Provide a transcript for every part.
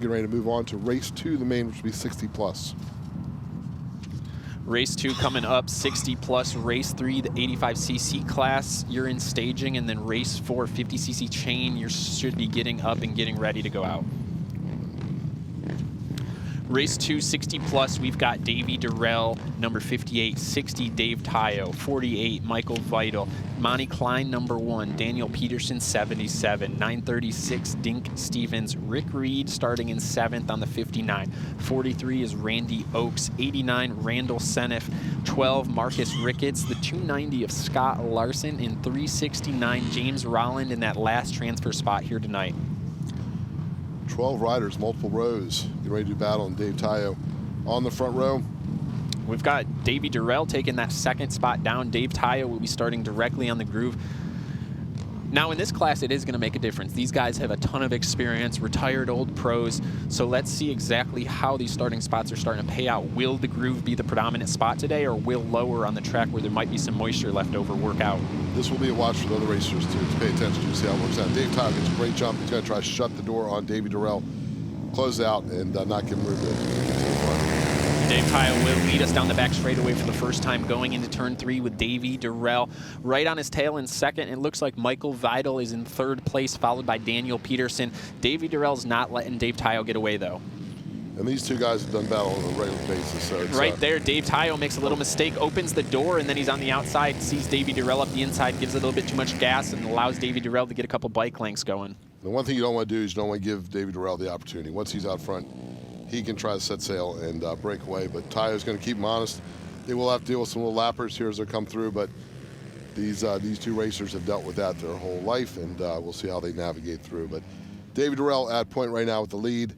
getting ready to move on to race 2, the main, which will be 60 plus. Race 2 coming up, 60 plus. Race 3, the 85cc class, you're in staging, and then race 4, 50cc chain, you should be getting up and getting ready to go out. Race 2, 60 plus, we've got Davey Durrell, number 58, 60, Dave Tayo, 48, Michael Vital, Monty Klein, number 1, Daniel Peterson, 77, 936, Dink Stevens, Rick Reed starting in 7th on the 59, 43 is Randy Oakes, 89, Randall Senef, 12, Marcus Ricketts, the 290 of Scott Larson, and 369, James Rolland in that last transfer spot here tonight. 12 riders, multiple rows. Get ready to battle, and Dave Tayo on the front row. We've got Davey Durrell taking that 2nd spot down. Dave Tayo will be starting directly on the groove. Now in this class, it is going to make a difference. These guys have a ton of experience, retired old pros. So let's see exactly how these starting spots are starting to pay out. Will the groove be the predominant spot today, or will lower on the track where there might be some moisture left over work out? This will be a watch for the other racers to pay attention to, see how it works out. Dave Tayo gets a great jump. He's going to try to shut the door on Davey Durrell, close out, and not give him room to continue on. Dave Tayo will lead us down the back straightaway for the first time going into turn 3 with Davey Durrell right on his tail in 2nd. It looks like Michael Vidal is in 3rd place, followed by Daniel Peterson. Davey Durrell's not letting Dave Tayo get away, though. And these two guys have done battle on a regular basis. So it's, right there, Dave Tayo makes a little mistake, opens the door, and then he's on the outside, sees Davey Durrell up the inside, gives a little bit too much gas, and allows Davey Durrell to get a couple bike lengths going. The one thing you don't want to do is you don't want to give Davey Durrell the opportunity. Once he's out front, he can try to set sail and break away, but Tayo's going to keep him honest. They will have to deal with some little lappers here as they come through, but these two racers have dealt with that their whole life, and we'll see how they navigate through. But Davey Durrell at point right now with the lead,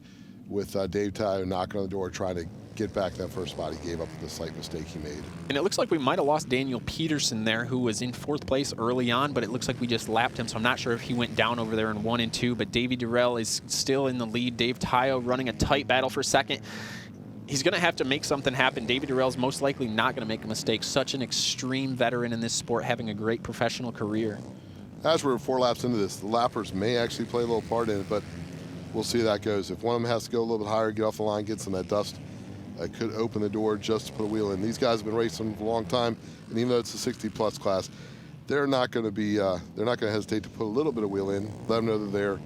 with Dave Tayo knocking on the door, trying to get back that first spot he gave up with the slight mistake he made. And it looks like we might have lost Daniel Peterson there, who was in 4th place early on, but it looks like we just lapped him, so I'm not sure if he went down over there in 1 and 2, but Davey Durrell is still in the lead. Dave Tayo running a tight battle for 2nd. He's going to have to make something happen. Davey Durrell's most likely not going to make a mistake. Such an extreme veteran in this sport, having a great professional career. As we're 4 laps into this, the lappers may actually play a little part in it, but we'll see how that goes. If one of them has to go a little bit higher, get off the line, get some of that dust, I could open the door just to put a wheel in. These guys have been racing for a long time, and even though it's a 60-plus class, they're not going to hesitate to put a little bit of wheel in, let them know they're there,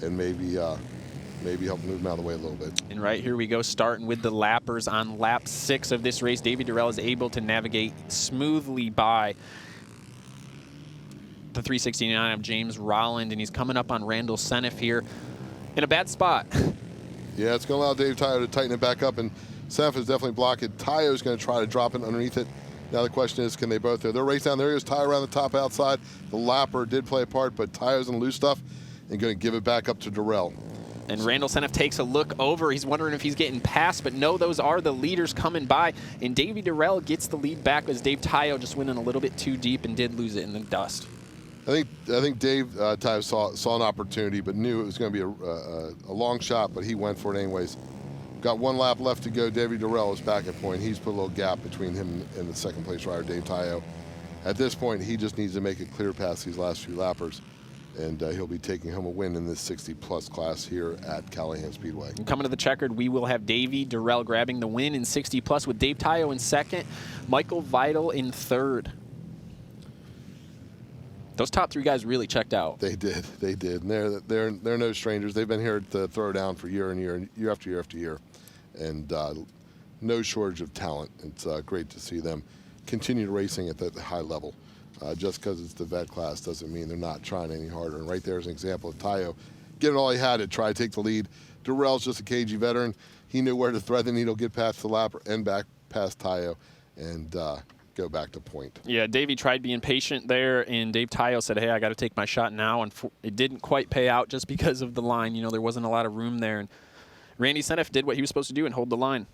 and maybe help move them out of the way a little bit. And right here we go, starting with the lappers on lap 6 of this race. Davey Durrell is able to navigate smoothly by the 369 of James Rolland, and he's coming up on Randall Senef here in a bad spot. Yeah, it's going to allow Dave Tayo to tighten it back up, and Senef is definitely blocking. Tayo's going to try to drop it underneath it. Now the question is, can they both? They're racing down. There he is, Tayo around the top outside. The lapper did play a part, but Tayo's going to lose stuff and going to give it back up to Durrell. And Randall Senef takes a look over. He's wondering if he's getting passed, but no, those are the leaders coming by. And Davey Durrell gets the lead back as Dave Tayo just went in a little bit too deep and did lose it in the dust. I think Dave Tayo saw an opportunity, but knew it was going to be a long shot, but he went for it anyways. Got 1 lap left to go. Davey Durrell is back at point. He's put a little gap between him and the 2nd place rider, Dave Tayo. At this point, he just needs to make it clear past these last few lappers, and he'll be taking home a win in this 60-plus class here at Callahan Speedway. And coming to the checkered, we will have Davey Durrell grabbing the win in 60-plus with Dave Tayo in 2nd, Michael Vidal in 3rd. Those top 3 guys really checked out. They did, and they're no strangers. They've been here at the Throwdown for year after year, and no shortage of talent. It's great to see them continue racing at that high level. Just because it's the vet class doesn't mean they're not trying any harder. And right there is an example of Tayo getting all he had to try to take the lead. Durrell's just a cagey veteran. He knew where to thread the needle, get past the lapper, and back past Tayo, and go back to point. Yeah, Davey tried being patient there, and Dave Tayo said, hey, I got to take my shot now, and it didn't quite pay out just because of the line. You know, there wasn't a lot of room there, and Randy Senef did what he was supposed to do and hold the line.